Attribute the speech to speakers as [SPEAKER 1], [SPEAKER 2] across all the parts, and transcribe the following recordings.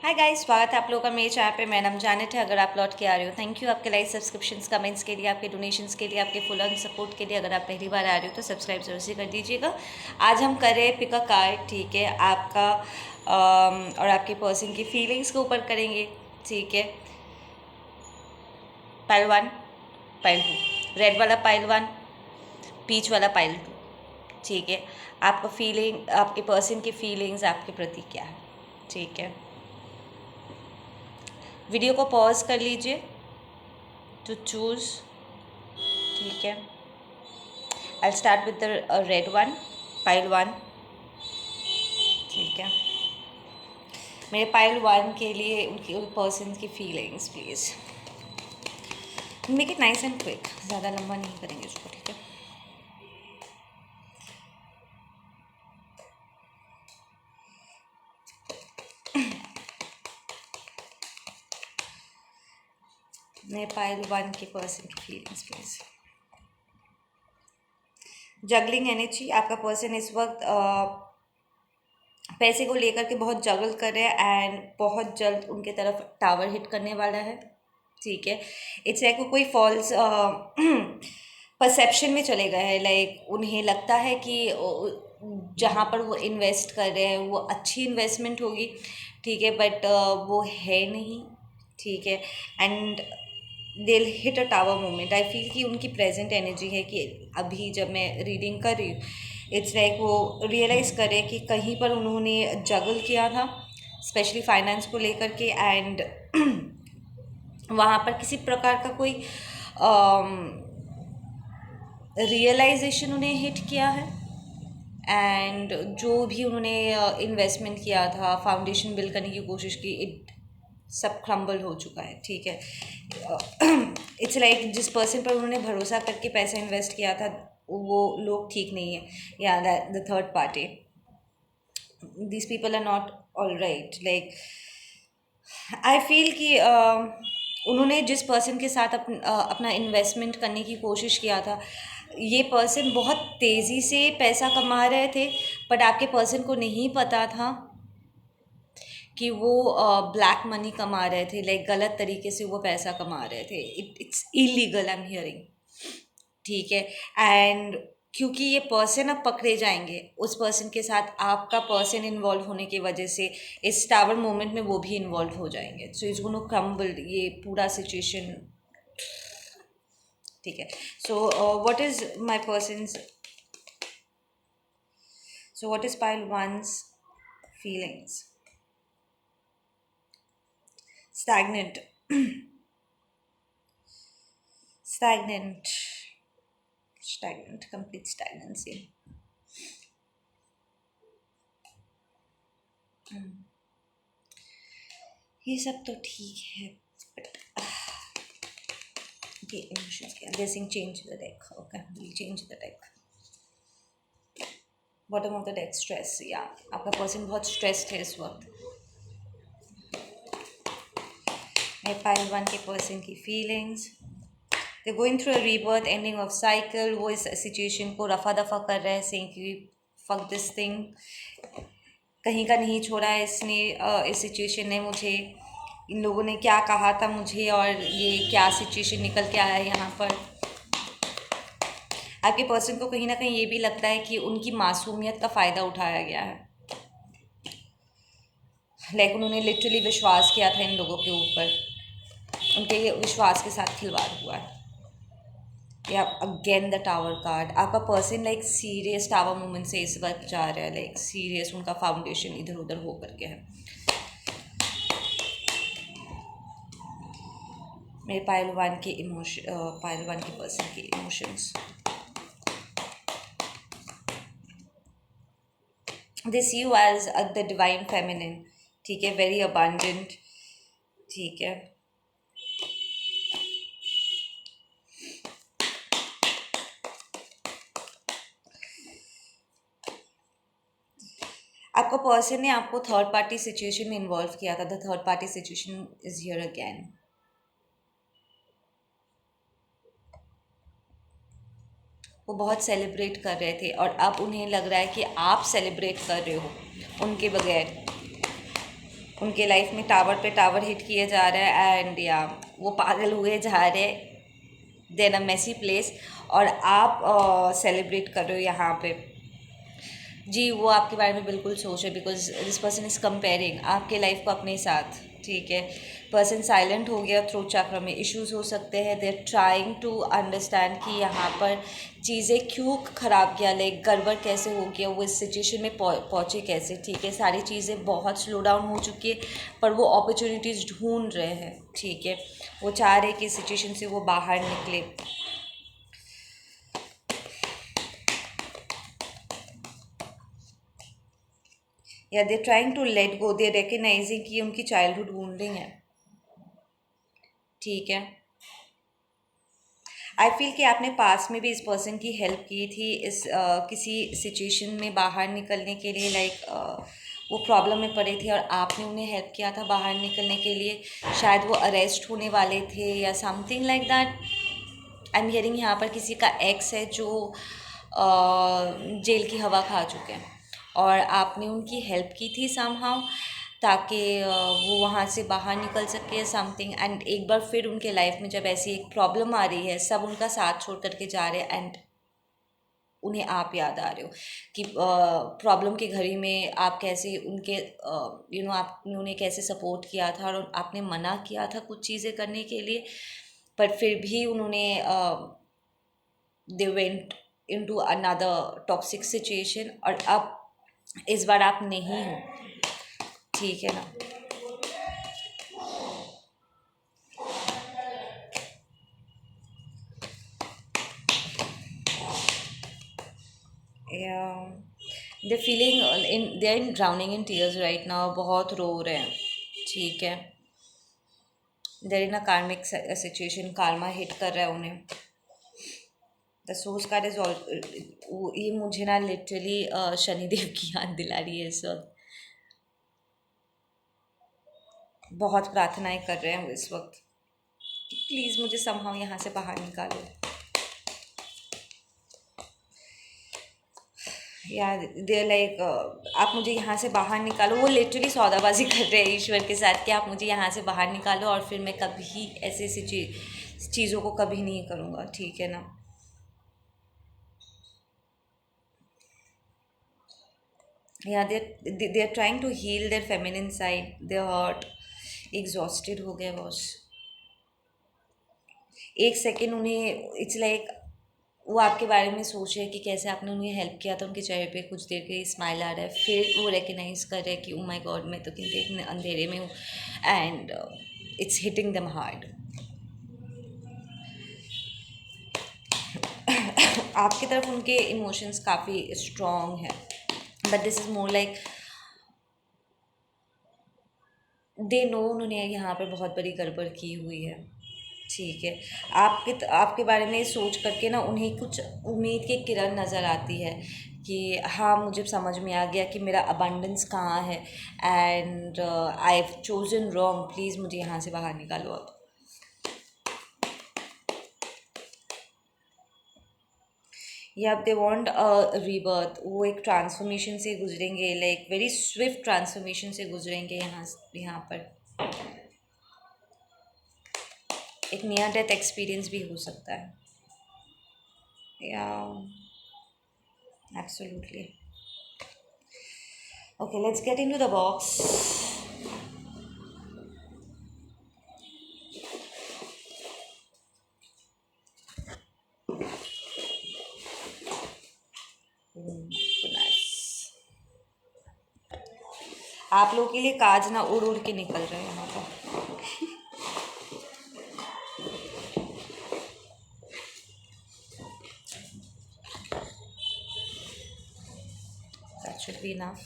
[SPEAKER 1] Hi guys, स्वागत है आप लोगों का मेरे चैनल पे। मैं नाम जानेट है। अगर आप लौट के आ रहे हो, थैंक यू आपके लाइक, सब्सक्रिप्शंस, कमेंट्स के लिए, आपके डोनेशंस के लिए, आपके फुल ऑन सपोर्ट के लिए। अगर आप पहली बार आ रहे हो तो सब्सक्राइब जरूर से कर दीजिएगा। आज हम कर रहे हैं पिक अ कार्ड, ठीक है, आपका और आपके पर्सन की फीलिंग्स के ऊपर करेंगे, ठीक है। पाइल 1, पाइल 2, रेड वाला पाइल 1, पीच वाला पाइल 2, ठीक है। आपका फीलिंग, आपके पर्सन की फीलिंग्स आपके प्रति क्या है, ठीक है। वीडियो को पॉज कर लीजिए टू चूज़, ठीक है। I start with the red one, pile 1, ठीक है। मेरे पाइल 1 के लिए उनकी पर्सन की feelings please make it nice and quick, ज़्यादा लंबा नहीं करेंगे इसको, ठीक है। मेरे पाइल 1 के पर्सन की फीलिंग्स प्लीज़। जगलिंग एनर्जी, आपका पर्सन इस वक्त पैसे को लेकर के बहुत जगल कर रहे हैं एंड बहुत जल्द उनके तरफ टावर हिट करने वाला है, ठीक है। इट्स लाइक वो कोई फॉल्स परसेप्शन में चले गए हैं। लाइक उन्हें लगता है कि जहाँ पर वो इन्वेस्ट कर रहे हैं वो अच्छी इन्वेस्टमेंट होगी, ठीक है, बट वो है नहीं, ठीक है। एंड दिल हिट अ टावर मोमेंट। आई फील कि उनकी प्रेजेंट एनर्जी है कि अभी जब मैं रीडिंग कर रही हूँ, इट्स लाइक वो रियलाइज़ करें कि कहीं पर उन्होंने जगल किया था, स्पेशली फाइनेंस को लेकर के, एंड वहाँ पर किसी प्रकार का कोई रियलाइजेशन उन्हें हिट किया है। एंड जो भी उन्होंने इन्वेस्टमेंट किया था, फाउंडेशन बिल्ड करने की कोशिश की, इट सब क्रम्बल हो चुका है, ठीक है। इट्स लाइक जिस पर्सन पर उन्होंने भरोसा करके पैसा इन्वेस्ट किया था वो लोग ठीक नहीं है, या the third party, these people are not all right. Like I feel कि उन्होंने जिस पर्सन के साथ अपना इन्वेस्टमेंट करने की कोशिश किया था, ये पर्सन बहुत तेज़ी से पैसा कमा रहे थे, बट आपके पर्सन को नहीं पता था कि वो ब्लैक मनी कमा रहे थे। लाइक गलत तरीके से वो पैसा कमा रहे थे। It's illegal, I am hearing, ठीक है। एंड क्योंकि ये पर्सन अब पकड़े जाएंगे, उस पर्सन के साथ आपका पर्सन इन्वॉल्व होने की वजह से इस टावर मोमेंट में वो भी इन्वॉल्व हो जाएंगे। सो इट्स गोना क्रम्बल, ये पूरा सिचुएशन, ठीक है। So what is my persons, so what is pile once feelings? Stagnant, stagnant, stagnant, complete stagnancy. ये सब तो ठीक है, बट ये इमोशंस क्या, guessing, change the deck, okay, we change the deck. Bottom of the deck, stress, या आपका person बहुत स्ट्रेस्ड है इस वक्त। मेरे पाइल 1 के पर्सन की feelings, they going through a rebirth, ending of cycle. वो इस सिचुएशन को रफा दफा कर रहे हैं, सेइंग कि फक दिस थिंग, कहीं का नहीं छोड़ा है इसने, इस सिचुएशन ने मुझे, इन लोगों ने क्या कहा था मुझे, और ये क्या सिचुएशन निकल के आया है यहाँ पर। आपके पर्सन को कहीं ना कहीं ये भी लगता है कि उनकी मासूमियत का फ़ायदा उठाया गया है। लाइक उन्होंने लिटरली विश्वास किया था इन लोगों के ऊपर, उनके विश्वास के साथ खिलवाड़ हुआ है। या अगेन द टावर कार्ड, आपका person like serious tower moment से इस वक्त जा रहा है, लाइक सीरियस, उनका फाउंडेशन इधर उधर हो करके है। मेरे पाइल 1 के इमोशन, पाइल 1 के पर्सन के emotions, they see you as the divine feminine, ठीक है, वेरी अबांडेंट, ठीक है। आपका पर्सन ने आपको थर्ड पार्टी सिचुएशन में इन्वॉल्व किया था। The third party situation is here again. वो बहुत सेलिब्रेट कर रहे थे और अब उन्हें लग रहा है कि आप सेलिब्रेट कर रहे हो उनके बगैर। उनके लाइफ में टावर पे टावर हिट किए जा रहे हैं एंड या वो पागल हुए जा रहे हैं देन अ मेसी प्लेस, और आप सेलिब्रेट कर रहे हो यहाँ पे। जी वो आपके बारे में बिल्कुल सोच है, because this person is comparing आपके लाइफ को अपने साथ। ठीक है, पर्सन साइलेंट हो गया, थ्रोट चक्र में इश्यूज हो सकते हैं। They are trying to understand कि यहाँ पर चीज़ें क्यों ख़राब किया, लाइक गड़बड़ कैसे हो गया, वो इस सिचुएशन में पहुँचे कैसे। ठीक है, सारी चीज़ें बहुत स्लो डाउन हो चुकी है, पर वो अपॉर्चुनिटीज़ ढूंढ रहे हैं। ठीक है, वो चाह रहे हैं कि इस सिचुएशन से वो बाहर निकले। या they trying to let go, they recognizing कि उनकी चाइल्डहुड वूंडिंग है। ठीक है, आई फील कि आपने पास में भी इस पर्सन की हेल्प की थी इस किसी सिचुएशन में बाहर निकलने के लिए, लाइक वो प्रॉब्लम में पड़े थे और आपने उन्हें हेल्प किया था बाहर निकलने के लिए। शायद वो अरेस्ट होने वाले थे या something like that. I am hearing यहाँ पर किसी का एक्स है जो जेल की हवा खा चुके हैं और आपने उनकी हेल्प की थी समहाउ, ताकि वो वहाँ से बाहर निकल सके समथिंग। एंड एक बार फिर उनके लाइफ में जब ऐसी एक प्रॉब्लम आ रही है, सब उनका साथ छोड़ करके जा रहे हैं एंड उन्हें आप याद आ रहे हो कि प्रॉब्लम की घड़ी में आप कैसे उनके आपने उन्हें कैसे सपोर्ट किया था और आपने मना किया था कुछ चीज़ें करने के लिए, पर फिर भी उन्होंने they went into another toxic situation, और अब इस बार आप नहीं हो। ठीक है ना, they feeling in they are in drowning in tears right now, बहुत रो रहे हैं। ठीक है, देर इन अ कार्मिक सिचुएशन, कार्मा हिट कर रहा है उन्हें। The source card is all, ये मुझे ना लिटरली शनिदेव की याद दिला रही है इस वक्त। बहुत प्रार्थनाएं कर रहे हैं वो इस वक्त कि प्लीज़ मुझे समहाउ यहाँ से बाहर निकालो। या दे लाइक आप मुझे यहाँ से बाहर निकालो, वो लिटरली सौदाबाजी कर रहे हैं ईश्वर के साथ कि आप मुझे यहाँ से बाहर निकालो और फिर मैं कभी ऐसी ऐसी चीज़ों को कभी नहीं करूँगा। ठीक है ना, या they are trying to heal their feminine side, they hurt, exhausted हो गए बॉस। एक सेकेंड उन्हें इट्स लाइक वो आपके बारे में सोच रहे हैं कि कैसे आपने उन्हें हेल्प किया था, उनके चेहरे पे कुछ देर के लिए स्माइल आ रहा है, फिर वो रिकग्नाइज कर रहे हैं कि ओ माय गॉड मैं तो कितने इतने अंधेरे में हूँ, एंड इट्स हिटिंग दम हार्ड। आपकी तरफ उनके इमोशंस काफ़ी स्ट्रॉन्ग है, but this is more like they know उन्होंने यहाँ पर बहुत बड़ी गड़बड़ की हुई है। ठीक है, आपके बारे में सोच करके ना उन्हें कुछ उम्मीद की किरण नज़र आती है कि हाँ मुझे समझ में आ गया कि मेरा अबंडेंस कहाँ है and I have chosen wrong, please मुझे यहाँ से बाहर निकालो अब। या दे वांट अ रीबर्थ, वो एक ट्रांसफॉर्मेशन से गुजरेंगे, लाइक वेरी स्विफ्ट ट्रांसफॉर्मेशन से गुजरेंगे यहाँ पर। एक नियर डेथ एक्सपीरियंस भी हो सकता है। या absolutely. Okay, let's get into the box. Nice. आप लोगों के लिए काज ना उड़ उड़ के निकल रहे हैं यहाँ पर। That should be enough.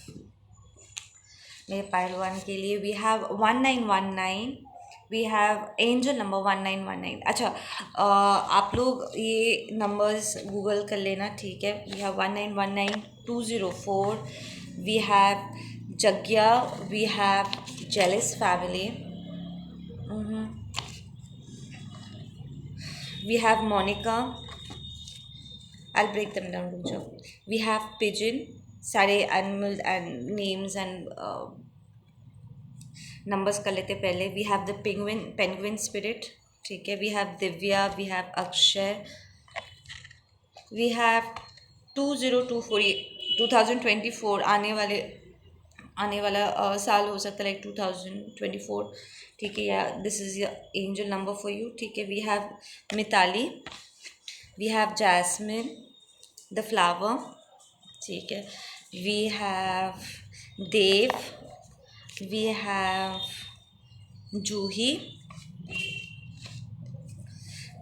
[SPEAKER 1] मेरे पहलवान के लिए we have 1919, we have angel number 1919। अच्छा आप लोग ये नंबर्स गूगल कर लेना। ठीक है, we have 1919 204, we have Jagya, we have jealous family, we have Monica, I'll break them down रुक जाओ। वी हैव पिजन, सारे animal and names and numbers कर लेते पहले. We have the penguin spirit. ठीक है. We have Divya, we have Akshay, we have 2024, 2024 आने वाला साल हो सकता है, लाइक 2024. ठीक है. या this is angel number for you. ठीक है. We have Mitali, we have jasmine the flower. ठीक है. We have Dev, we have Juhi,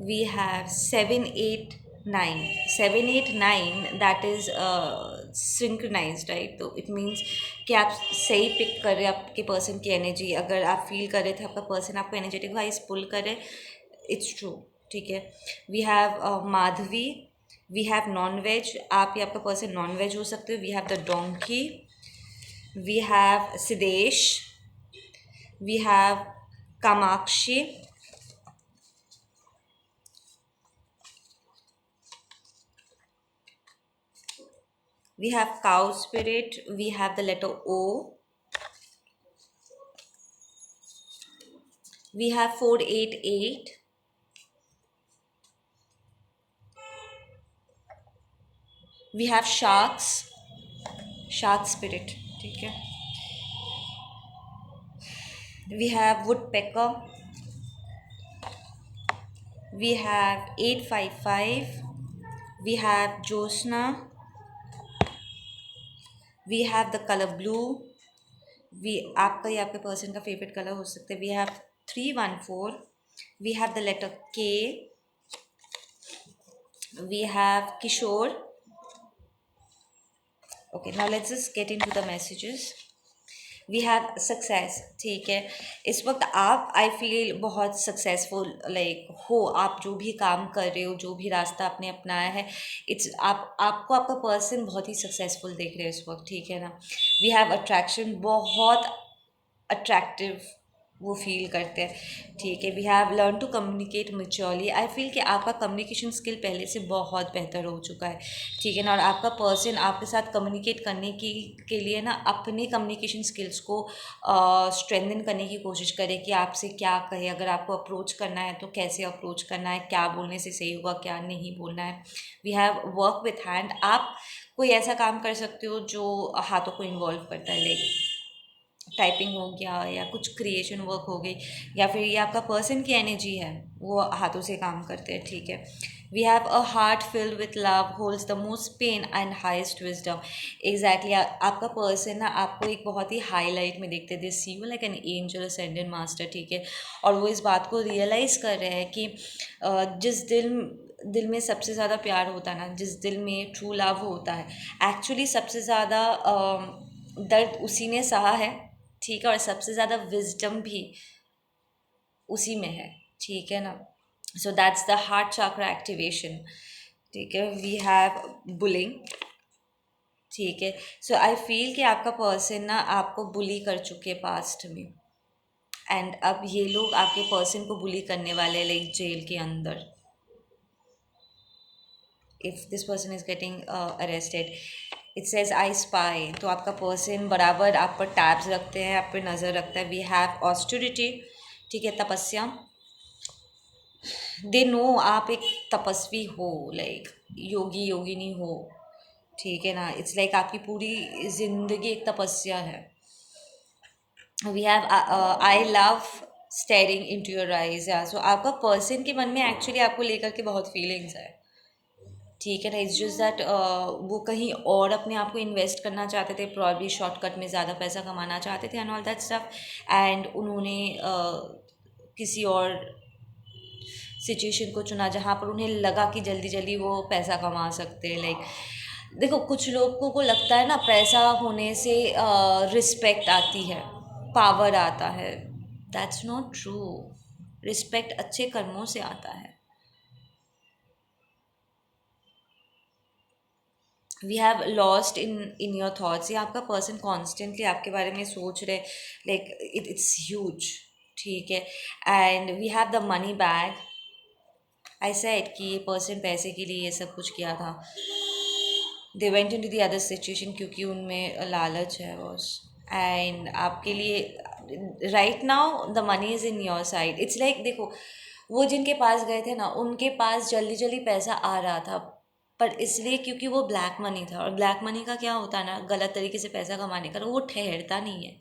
[SPEAKER 1] we have 7 8 9 that is synchronized, right? तो it means कि आप सही पिक कर रहे हैं आपके पर्सन की एनर्जी. अगर आप फील कर रहे थे आपका पर्सन आपको एनर्जेटिक वाइज पुल करे, इट्स ट्रू. ठीक है. We have Madhavi, we have non veg. आप या आपका पर्सन नॉन वेज हो सकते हो. We have the donkey, we have Sidesh, we have Kamakshi, we have cow spirit, we have the letter O, we have 488, we have shark spirit. ठीक है. we have woodpecker, we have 855, we have Josna, we have the color blue. आपका या आपके person का favourite colour हो सकता है. We have 314, we have the letter K, we have Kishore. Okay, now let's just get into the messages. We have success. ठीक है. इस वक्त आप आई फील बहुत सक्सेसफुल लाइक हो. आप जो भी काम कर रहे हो, जो भी रास्ता आपने अपनाया है, इट्स आपको आपका पर्सन बहुत ही सक्सेसफुल देख रहे हो इस वक्त. ठीक है ना. We have attraction. बहुत अट्रैक्टिव वो फील करते हैं. ठीक है. We have learn to communicate maturely. I feel कि आपका कम्युनिकेशन स्किल पहले से बहुत बेहतर हो चुका है. ठीक है ना. और आपका पर्सन आपके साथ कम्युनिकेट करने की के लिए ना अपने कम्युनिकेशन स्किल्स को स्ट्रेंथन करने की कोशिश करे कि आपसे क्या कहे. अगर आपको अप्रोच करना है तो कैसे अप्रोच करना है, क्या बोलने से सही होगा, क्या नहीं बोलना है. We have work with hand. आप कोई ऐसा काम कर सकते हो जो हाथों को इन्वॉल्व करता है, लाइक टाइपिंग हो गया या कुछ क्रिएशन वर्क हो गई, या फिर ये आपका पर्सन की एनर्जी है वो हाथों से काम करते हैं. ठीक है. We have a heart filled with love holds the most pain and highest wisdom. Exactly. आपका पर्सन ना आपको एक बहुत ही हाईलाइट में देखते हैं. They see you like an angel ascendant master. ठीक है. और वो इस बात को रियलाइज़ कर रहे हैं कि जिस दिल में सबसे ज़्यादा प्यार होता है ना, जिस दिल में ट्रू लव होता है, एक्चुअली सबसे ज़्यादा दर्द उसी ने सहा है. ठीक है. और सबसे ज़्यादा विजडम भी उसी में है. ठीक है ना. So that's the heart chakra activation. ठीक है. We have bullying. ठीक है. सो आई फील कि आपका पर्सन ना आपको बुली कर चुके हैं पास्ट में, एंड अब ये लोग आपके पर्सन को बुली करने वाले, लाइक जेल के अंदर. If this person is getting arrested, it says I spy. तो आपका पर्सन बराबर आप पर टैब्स रखते हैं, आप पर नज़र रखता है. We have austerity. ठीक है. तपस्या. दे नो आप एक तपस्वी हो, लाइक योगिनी हो. ठीक है ना. इट्स लाइक आपकी पूरी जिंदगी एक तपस्या है. We have I love staring into your eyes. So आपका पर्सन के मन में एक्चुअली आपको लेकर के बहुत फीलिंग्स है. ठीक है ना. इट्स जस्ट दैट वो कहीं और अपने आप को इन्वेस्ट करना चाहते थे, प्रॉब्ली शॉर्टकट में ज़्यादा पैसा कमाना चाहते थे and all that stuff, and उन्होंने किसी और सिचुएशन को चुना जहाँ पर उन्हें लगा कि जल्दी जल्दी वो पैसा कमा सकते हैं. लाइक देखो, कुछ लोगों को लगता है ना पैसा होने से रिस्पेक्ट आती है, पावर आता है. That's not true. रिस्पेक्ट अच्छे कर्मों से आता है. We have lost in your thoughts. ये आपका पर्सन कॉन्स्टेंटली आपके बारे में सोच रहे, लाइक इट्स ह्यूज. ठीक है. And we have the money bag. I said कि ये पर्सन पैसे के लिए ये सब कुछ किया था. They went into the other situation क्योंकि उनमें लालच है बॉस. एंड आपके लिए right now the money is in your side. It's like देखो, वो जिनके पास गए थे ना, उनके पास जल्दी जल्दी पैसा आ रहा था, पर इसलिए क्योंकि वो ब्लैक मनी था. और ब्लैक मनी का क्या होता है ना, गलत तरीके से पैसा कमाने का, वो ठहरता नहीं है,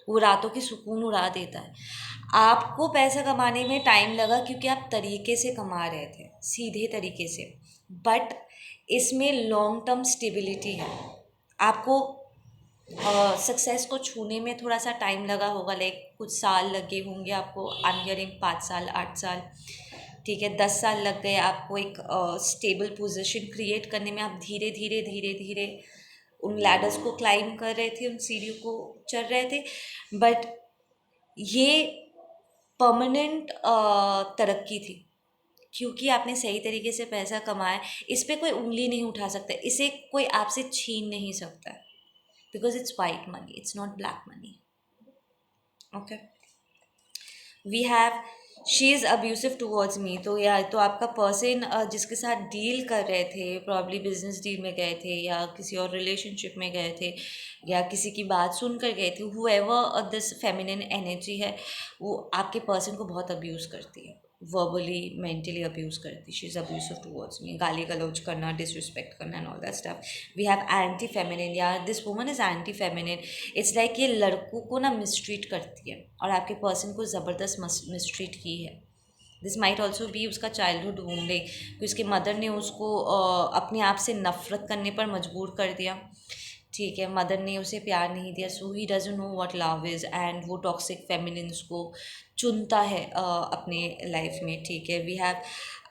[SPEAKER 1] वो रातों की सुकून उड़ा देता है. आपको पैसा कमाने में टाइम लगा क्योंकि आप तरीके से कमा रहे थे, सीधे तरीके से, बट इसमें लॉन्ग टर्म स्टेबिलिटी है. आपको सक्सेस को छूने में थोड़ा सा टाइम लगा होगा, लाइक कुछ साल लगे होंगे आपको. आई एम हियरिंग 5 साल, 8 साल, ठीक है, 10 साल लग गए आपको एक स्टेबल पोजीशन क्रिएट करने में. आप धीरे धीरे धीरे धीरे उन लैडर्स को क्लाइम कर रहे थे, उन सीढ़ियों को चढ़ रहे थे, बट ये परमानेंट तरक्की थी क्योंकि आपने सही तरीके से पैसा कमाया. इस पे कोई उंगली नहीं उठा सकता, इसे कोई आपसे छीन नहीं सकता, because it's white money, it's not black money. Okay, we have she is abusive towards me. तो या तो आपका पर्सन जिसके साथ डील कर रहे थे, प्रॉब्ली बिजनेस डील में गए थे या किसी और रिलेशनशिप में गए थे या किसी की बात सुन कर गए थे, हुएवर दिस फेमिनिन एनर्जी है, वो आपके पर्सन को बहुत अब्यूज़ करती है, वर्बली मेंटली अब्यूज़ करती. She is abusive towards me, गाली गलौज करना, डिसरिस्पेक्ट करना and all that stuff. We have anti feminine, या this woman is anti feminine. It's like ये लड़कों को ना मिसट्रीट करती है और आपके पर्सन को ज़बरदस्त मिसट्रीट की है. दिस माइट ऑल्सो बी उसका चाइल्डहुड वूंडिंग, कि उसकी मदर ने उसको अपने आप से नफ़रत करने पर मजबूर कर दिया, ठीक है, मदर ने उसे प्यार नहीं दिया, so he doesn't know what love is, and वो टॉक्सिक फेमिनिन्स को चुनता है अपने लाइफ में, ठीक है. We have,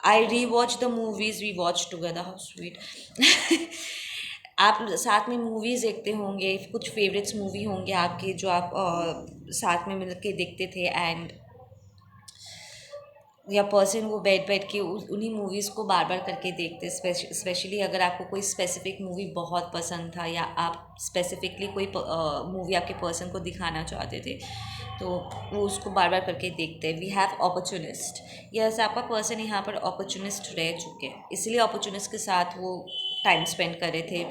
[SPEAKER 1] I rewatch the movies we watch together, how sweet. आप साथ में मूवीज़ देखते होंगे, कुछ फेवरेट्स मूवी होंगे आपके जो आप साथ में मिल के देखते थे, एंड या पर्सन वो बैठ बैठ के उन्हीं मूवीज़ को बार बार करके देखते. स्पेशली अगर आपको कोई स्पेसिफिक मूवी बहुत पसंद था या आप स्पेसिफिकली कोई मूवी आपके पर्सन को दिखाना चाहते थे, तो वो उसको बार बार करके देखते. We have opportunist. यस, आपका पर्सन यहाँ पर अपॉर्चुनिस्ट रह चुके हैं, इसलिए अपॉर्चुनिस्ट के साथ वो टाइम स्पेंड कर रहे थे.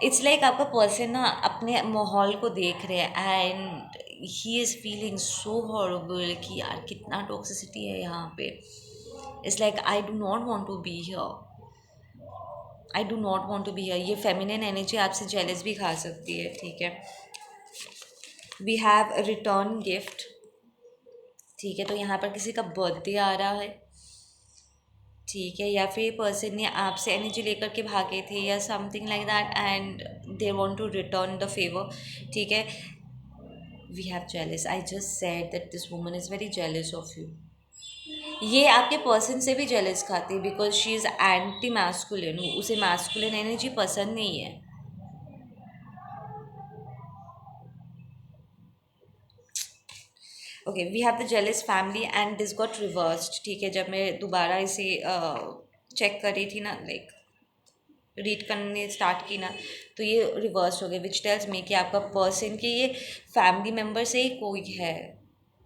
[SPEAKER 1] इट्स लाइक आपका पर्सन ना अपने माहौल को देख रहे हैं and he is feeling so horrible कि यार कितना टॉक्सिसिटी है यहाँ पे. It's like I do not want to be here, I do not want to be here. ये फेमिनिन एनर्जी आपसे जेलस भी खा सकती है, ठीक है. वी हैव रिटर्न गिफ्ट, ठीक है. तो यहाँ पर किसी का बर्थडे आ रहा है, ठीक है, या फिर पर्सन ने आपसे एनर्जी लेकर के भागे थे या something like that, and they want to return the favour, ठीक है. We have jealous. I just said that this woman is very jealous of you. ये आपके पर्सन से भी जेलस खाती है because she is anti masculine, उसे masculine energy पसंद नहीं है. Okay, we have the jealous family and this got reversed, ठीक है. जब मैं दोबारा इसे चेक कर रही थी ना, लाइक रीड करने स्टार्ट की ना, तो ये रिवर्स हो गया, विच टेल्स मी कि आपका पर्सन के ये फैमिली मेम्बर से ही कोई है,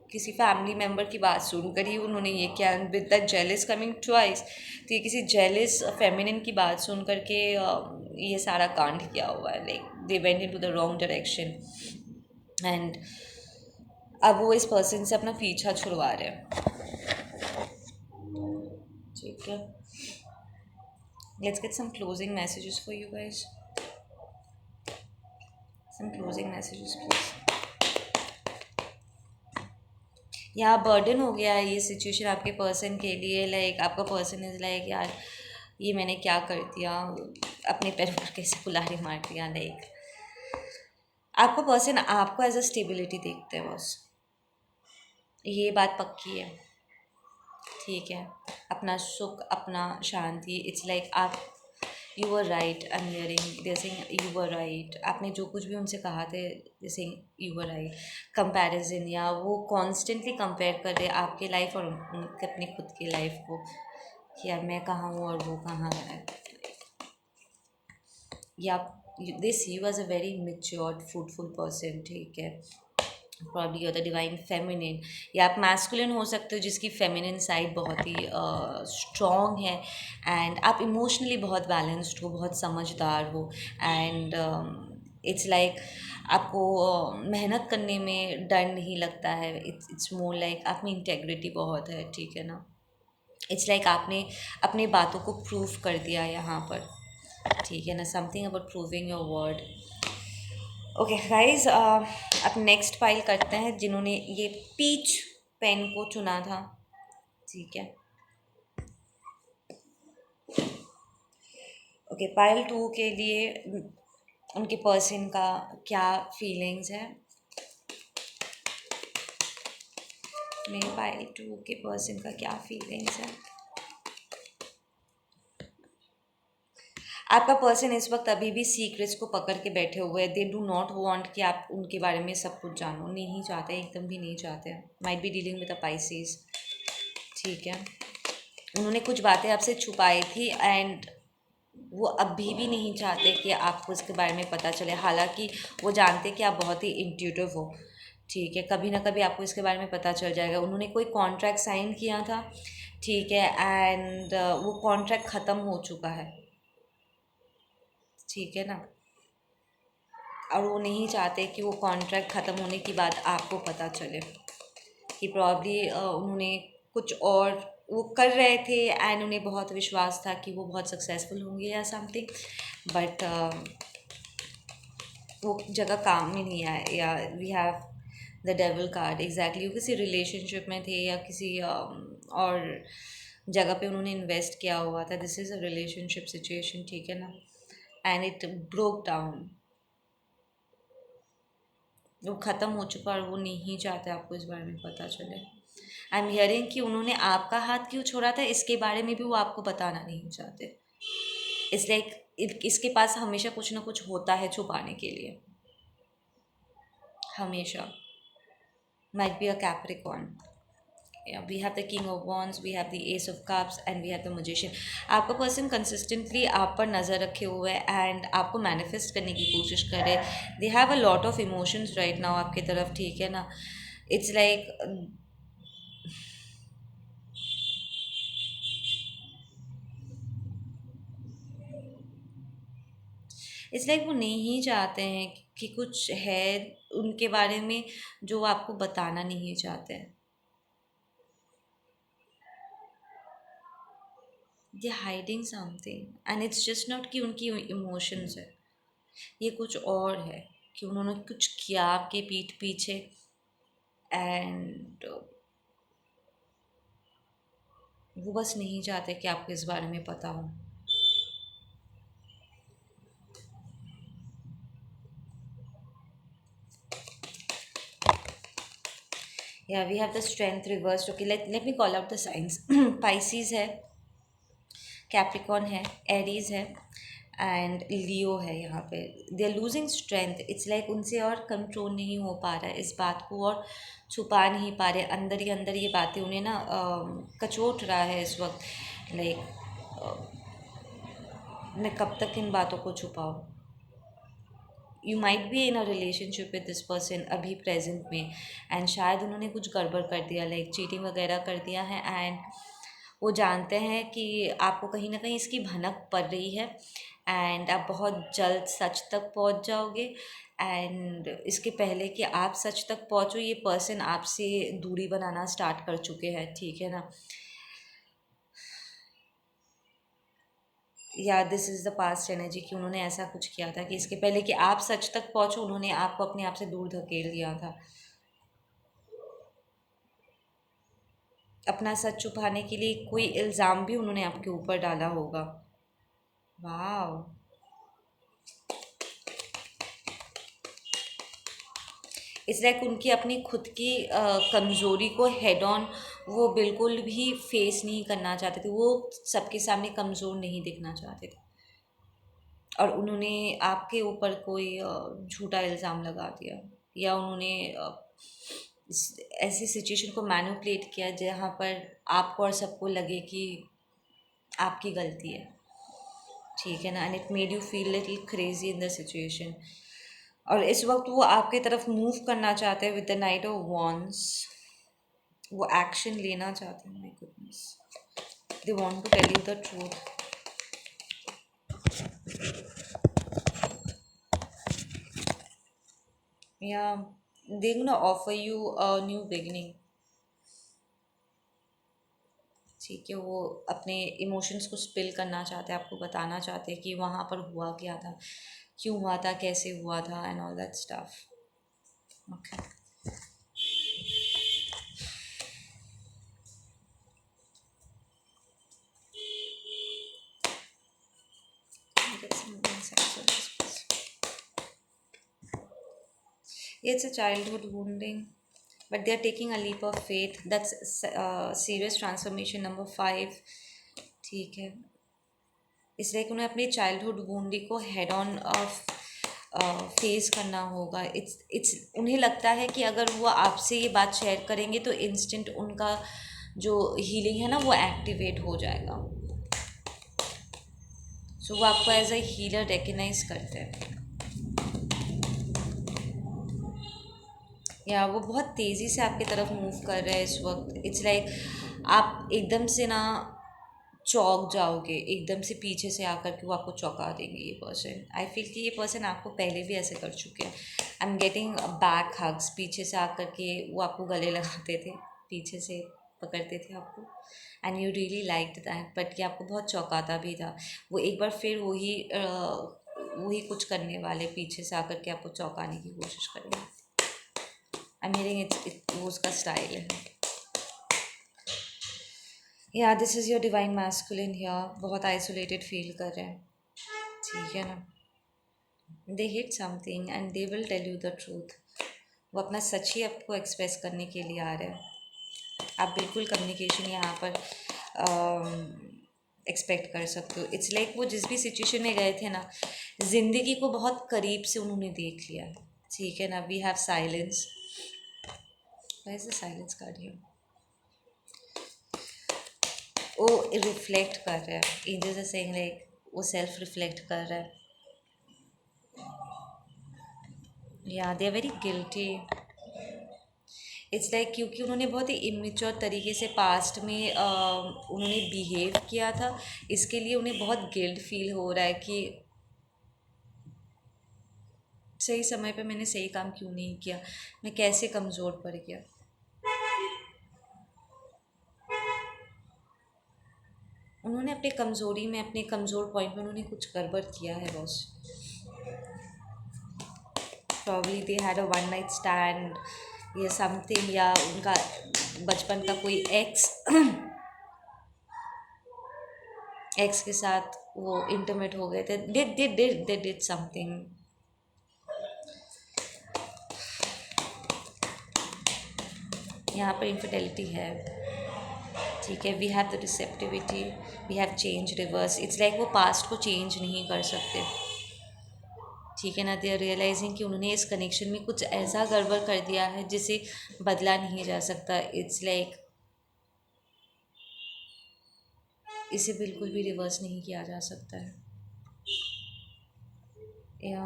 [SPEAKER 1] किसी फैमिली मेम्बर की बात सुनकर ही उन्होंने ये किया. With the jealous coming twice, तो ये किसी जेलस फेमिनिन की बात सुन करके ये सारा कांड किया हुआ है. Like they went into the wrong direction and अब वो इस पर्सन से अपना पीछा छुड़वा रहे हैं, ठीक है. Let's get some closing messages for you guys. Some closing messages, please. यहाँ बर्डन हो गया है ये सिचुएशन आपके पर्सन के लिए. लाइक आपका पर्सन इज़ लाइक यार ये मैंने क्या कर दिया, अपने पैर पर कैसे कुल्हाड़ी मार दिया. लाइक आपका पर्सन आपको एज अ स्टेबिलिटी देखते हैं बस, ये बात पक्की है, ठीक है. अपना सुख, अपना शांति. इट्स लाइक आप, you were right, I am hearing जैसे यू वर राइट. आपने जो कुछ भी उनसे कहा थे जैसे यू वर राइट. कंपैरिजन, या वो कॉन्स्टेंटली कंपेयर कर रहे आपके लाइफ और उनके अपनी खुद की लाइफ को कि यार मैं कहाँ हूँ और वो कहाँ है. या they see you as a very matured fruitful person, ठीक है. Probably you're the divine feminine, या आप मैस्कुलिन हो सकते हो जिसकी फेमिनिन साइड बहुत ही स्ट्रॉन्ग है एंड आप इमोशनली बहुत बैलेंस्ड हो, बहुत समझदार हो एंड इट्स लाइक आपको मेहनत करने में डर नहीं लगता है. इट्स मोर लाइक आप में इंटेग्रिटी बहुत है, ठीक है ना. इट्स लाइक आपने अपने बातों को प्रूव कर दिया यहाँ पर, ठीक है ना. Something about proving your word. Okay guys, अब नेक्स्ट फाइल करते हैं जिन्होंने ये पीच पेन को चुना था, ठीक है. ओके, पाइल 2 के लिए उनके पर्सन का क्या फीलिंग्स है. मेरे पाइल 2 के पर्सन का क्या फीलिंग्स है. आपका पर्सन इस वक्त अभी भी सीक्रेट्स को पकड़ के बैठे हुए हैं. दे डू नॉट वांट कि आप उनके बारे में सब कुछ जानो. नहीं चाहते, एकदम भी नहीं चाहते. Might be dealing with a Pisces, ठीक है. उन्होंने कुछ बातें आपसे छुपाई थी एंड वो अभी भी नहीं चाहते कि आपको इसके बारे में पता चले. हालांकि वो जानते कि आप बहुत ही इंट्यूटिव हो, ठीक है. कभी ना कभी आपको इसके बारे में पता चल जाएगा. उन्होंने कोई कॉन्ट्रैक्ट साइन किया था, ठीक है, एंड वो कॉन्ट्रैक्ट ख़त्म हो चुका है, ठीक है ना. और वो नहीं चाहते कि वो कॉन्ट्रैक्ट ख़त्म होने के बाद आपको पता चले कि प्रॉब्ली उन्होंने कुछ और वो कर रहे थे एंड उन्हें बहुत विश्वास था कि वो बहुत सक्सेसफुल होंगे या समथिंग, बट वो जगह काम में नहीं आया. Yeah we have the devil card. Exactly वो किसी रिलेशनशिप में थे या किसी और जगह पे उन्होंने इन्वेस्ट किया हुआ था. This is a relationship situation, ठीक है ना. And it broke down. वो ख़त्म हो चुका और वो नहीं चाहते आपको इस बारे में पता चले. आई एम हियरिंग कि उन्होंने आपका हाथ क्यों छोड़ा था इसके बारे में भी वो आपको बताना नहीं चाहते. इट्स लाइक इसके पास हमेशा कुछ ना कुछ होता है छुपाने के लिए, हमेशा. Might be a Capricorn. We have the king of wands, we have the ace of cups and we have the magician. आपका पर्सन कंसिस्टेंटली आप पर नज़र रखे हुए है एंड आपको मैनिफेस्ट करने की कोशिश कर रहे. They have a lot of emotions right now आपकी तरफ, ठीक है ना. इट्स लाइक इसलिए वो नहीं चाहते हैं कि कुछ है उनके बारे में जो वो आपको बताना नहीं चाहते हैं. They hiding something and it's just not कि उनकी इमोशंस है, ये कुछ और है कि उन्होंने कुछ किया आपके पीठ पीछे एंड वो बस नहीं चाहते कि आपको इस बारे में पता हो. Yeah we have the strength reversed. Okay, let me call out the science. Pisces है, कैप्रिकॉन है, एरीज है एंड लियो है. यहाँ पे they are losing strength. It's like उनसे और कंट्रोल नहीं हो पा रहा है, इस बात को और छुपा नहीं पा रहे. अंदर ही अंदर ये बातें उन्हें ना कचोट रहा है इस वक्त. लाइक मैं कब तक इन बातों को छुपाऊँ. You might be in a relationship with this person अभी प्रेजेंट में एंड शायद उन्होंने कुछ गड़बड़ कर दिया, लाइक चीटिंग वगैरह कर दिया है एंड वो जानते हैं कि आपको कहीं ना कहीं इसकी भनक पड़ रही है एंड आप बहुत जल्द सच तक पहुंच जाओगे. एंड इसके पहले कि आप सच तक पहुंचो ये पर्सन आपसे दूरी बनाना स्टार्ट कर चुके हैं, ठीक है ना. या this is the past energy कि उन्होंने ऐसा कुछ किया था कि इसके पहले कि आप सच तक पहुंचो उन्होंने आपको अपने आप से दूर धकेल दिया था. अपना सच छुपाने के लिए कोई इल्ज़ाम भी उन्होंने आपके ऊपर डाला होगा. वाह. इट्स लाइक उनकी अपनी खुद की कमज़ोरी को हेड ऑन वो बिल्कुल भी फेस नहीं करना चाहते थे. वो सबके सामने कमज़ोर नहीं दिखना चाहते थे और उन्होंने आपके ऊपर कोई झूठा इल्ज़ाम लगा दिया या उन्होंने ऐसी सिचुएशन को मैनिपुलेट किया जहाँ पर आपको और सबको लगे कि आपकी गलती है, ठीक है ना. And it made you feel little crazy in the situation. और इस वक्त वो आपके तरफ मूव करना चाहते हैं with the knight of wands. वो एक्शन लेना चाहते हैं. My goodness, they want to tell you the truth. या they gonna offer you a new beginning. ठीक है, वो अपने इमोशंस को स्पिल करना चाहते हैं, आपको बताना चाहते हैं कि वहाँ पर हुआ क्या था, क्यों हुआ था, कैसे हुआ था, and all that stuff. Okay, get some more insights on this, please. It's a childhood wounding, but they are taking a leap of faith. That's serious transformation number 5। ठीक है, इसलिए कि उन्हें अपनी चाइल्डहुड वूंडी को हेड ऑन फेस करना होगा। It's उन्हें लगता है कि अगर वो आपसे ये बात शेयर करेंगे तो इंस्टेंट उनका जो हीलिंग है ना वो एक्टिवेट हो जाएगा। सो वो आपको एज अ हीलर रिकग्नाइज करते हैं, या वो बहुत तेज़ी से आपकी तरफ मूव कर रहे हैं इस वक्त। इट्स लाइक आप एकदम से ना चौंक जाओगे, एकदम से पीछे से आकर के वो आपको चौंका देंगे ये पर्सन। आई फील कि ये पर्सन आपको पहले भी ऐसे कर चुके हैं। I am getting back hugs, पीछे से आकर के वो आपको गले लगाते थे, पीछे से पकड़ते थे आपको, and you really liked that, but ये आपको बहुत चौंकाता भी था। वो एक बार फिर वही कुछ करने वाले, पीछे से आकर के आपको चौंकाने की कोशिश करेंगे। आई एम हियरिंग वो उसका स्टाइल है। या this is your divine masculine here, बहुत आइसोलेटेड फील कर रहे हैं। ठीक है ना, they hit something and they will tell you the truth. वो अपना सच ही आपको एक्सप्रेस करने के लिए आ रहे हैं। आप बिल्कुल कम्युनिकेशन यहाँ पर एक्सपेक्ट कर सकते हो। इट्स लाइक वो जिस भी सिचुएशन में गए थे ना, ज़िंदगी को बहुत करीब से उन्होंने देख लिया। ठीक है ना, we have silence. Where is the silence card here? वो रिफ्लेक्ट कर रहा है, एंजल्स आर सेइंग लाइक वो सेल्फ रिफ्लेक्ट कर रहा है। या they are very guilty. It's like क्योंकि उन्होंने बहुत ही इमेच्योर तरीके से पास्ट में उन्होंने बिहेव किया था, इसके लिए उन्हें बहुत गिल्ट फील हो रहा है कि सही समय पे मैंने सही काम क्यों नहीं किया, मैं कैसे कमज़ोर पड़ गया। उन्होंने अपने कमज़ोरी में, अपने कमज़ोर पॉइंट में उन्होंने कुछ गड़बड़ किया है boss. Probably they had a one night stand या समथिंग, या उनका बचपन का कोई एक्स के साथ वो इंटरमेट हो गए थे। They did something. यहाँ पर इनफिडेलिटी है। ठीक है, we have the receptivity, we have change reverse. It's like वो पास्ट को चेंज नहीं कर सकते। ठीक है ना, दे आर रियलाइजिंग कि उन्होंने इस कनेक्शन में कुछ ऐसा गड़बड़ कर दिया है जिसे बदला नहीं जा सकता। इट्स लाइक इसे बिल्कुल भी रिवर्स नहीं किया जा सकता है। या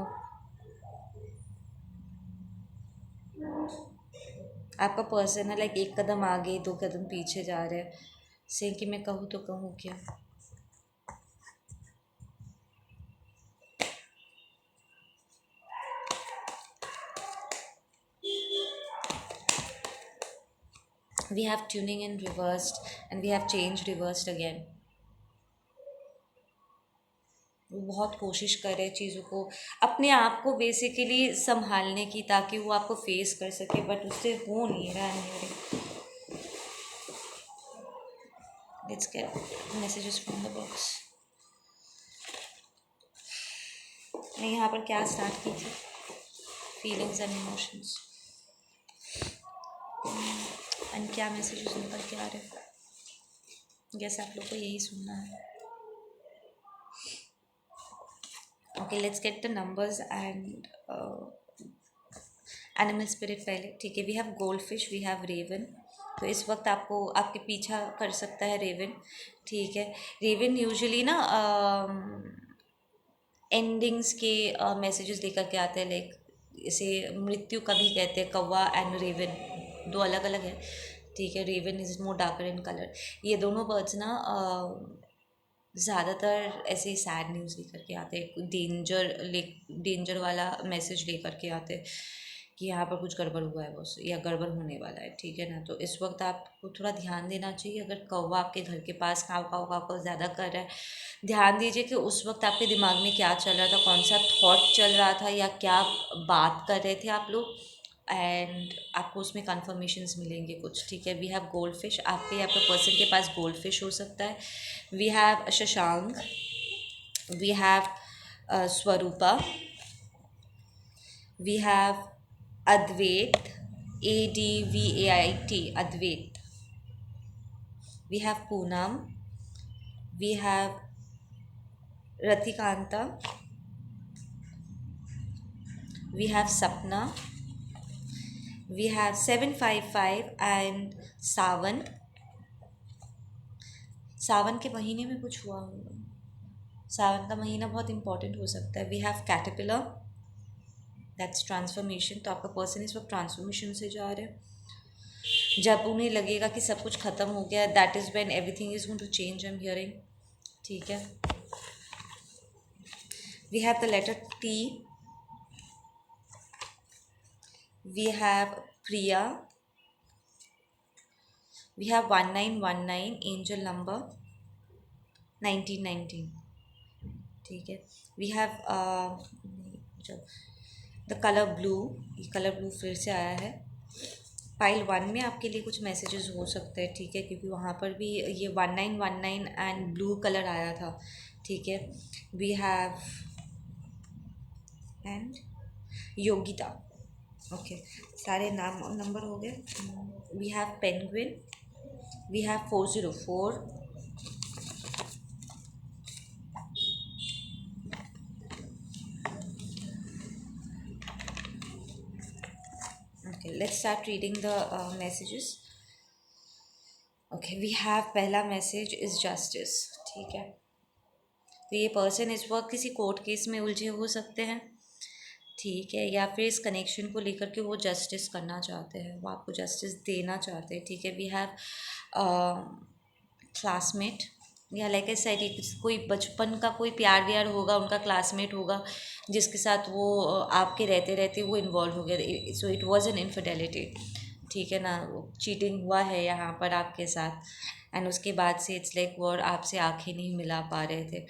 [SPEAKER 1] आपका पर्सन है लाइक एक कदम आगे 2 कदम पीछे जा रहे हैं। से कि मैं कहूँ तो कहूँ क्या। We have tuning in reversed and we have change reversed again. वो बहुत कोशिश कर रहे हैं चीज़ों को, अपने आप को बेसिकली संभालने की, ताकि वो आपको फेस कर सके, बट उससे हो नहीं रहा है। Let's get messages from the box. मैं यहाँ पर क्या स्टार्ट की थी? Feelings and emotions. एंड क्या मैसेजेस निकल के आ रहे हैं? गैस आप लोग को यही सुनना है। Okay, let's get the numbers and animal spirit पहले। ठीक है, we have goldfish, we have raven. तो इस वक्त आपको आपके पीछा कर सकता है रेवन। ठीक है, रेवन यूजुअली ना एंडिंग्स के मैसेजेस लेकर के आते हैं। लाइक इसे मृत्यु का भी कहते हैं, कौवा एंड रेवन 2 अलग अलग है। ठीक है, raven is more darker in colour. ये दोनों बर्ड्स ना ज़्यादातर ऐसे सैड न्यूज़ लेकर के आते हैं, डेंजर वाला मैसेज लेकर के आते हैं। कि यहाँ पर कुछ गड़बड़ हुआ है बॉस या गड़बड़ होने वाला है, ठीक है ना। तो इस वक्त आपको थोड़ा ध्यान देना चाहिए। अगर कौवा आपके घर के पास काव काव काव काव ज़्यादा कर रहा है, ध्यान दीजिए कि उस वक्त आपके दिमाग में क्या चल रहा था, कौन सा थॉट चल रहा था या क्या बात कर रहे थे आप लोग, एंड आपको उसमें कन्फर्मेशंस मिलेंगे कुछ, ठीक है। वी हैव गोल्ड फिश, आपके यहाँ पे पर्सन के पास गोल्ड फिश हो सकता है। We have Shashank, we have Swarupa, we have Advait, ADVAIT, Advait, we have Poonam, we have Ratikanta, we have Sapna, we have 755 and Sawan. Sawan के महीने में कुछ हुआ होगा, सावन का महीना बहुत इंपॉर्टेंट हो सकता है। We have caterpillar, that's transformation. तो आपका पर्सन इस वक्त ट्रांसफॉर्मेशन से जा रहे हैं। जब उन्हें लगेगा कि सब कुछ ख़त्म हो गया, that is when everything is going to change, I am hearing, ठीक है। We have the letter T, we have Priya, we have 1919, angel number 1919, ठीक है। We have the colour blue, ये कलर ब्लू फिर से आया है। पाइल 1 में आपके लिए कुछ मैसेजेस हो सकते हैं, ठीक है, क्योंकि वहाँ पर भी ये 1919 एंड ब्लू कलर आया था, ठीक है। We have and Yogita, okay, सारे नाम और नंबर हो गए। We have penguin, we have 404, okay, let's start reading the messages. Okay, we have पहला मैसेज इज़ जस्टिस, ठीक है। तो ये पर्सन इस वक्त किसी कोर्ट केस में उलझे हो सकते हैं, ठीक है, या फिर इस कनेक्शन को लेकर के वो जस्टिस करना चाहते हैं, वो आपको जस्टिस देना चाहते हैं, ठीक है। वी हैव क्लासमेट, या लाइक ए साइड कोई बचपन का कोई प्यार व्यार होगा, उनका क्लासमेट होगा जिसके साथ वो आपके रहते रहते वो इन्वॉल्व हो गया, so it was an infidelity, ठीक है ना। चीटिंग हुआ है यहाँ पर आपके साथ, एंड उसके बाद से इट्स लाइक वो आपसे आंखें नहीं मिला पा रहे थे।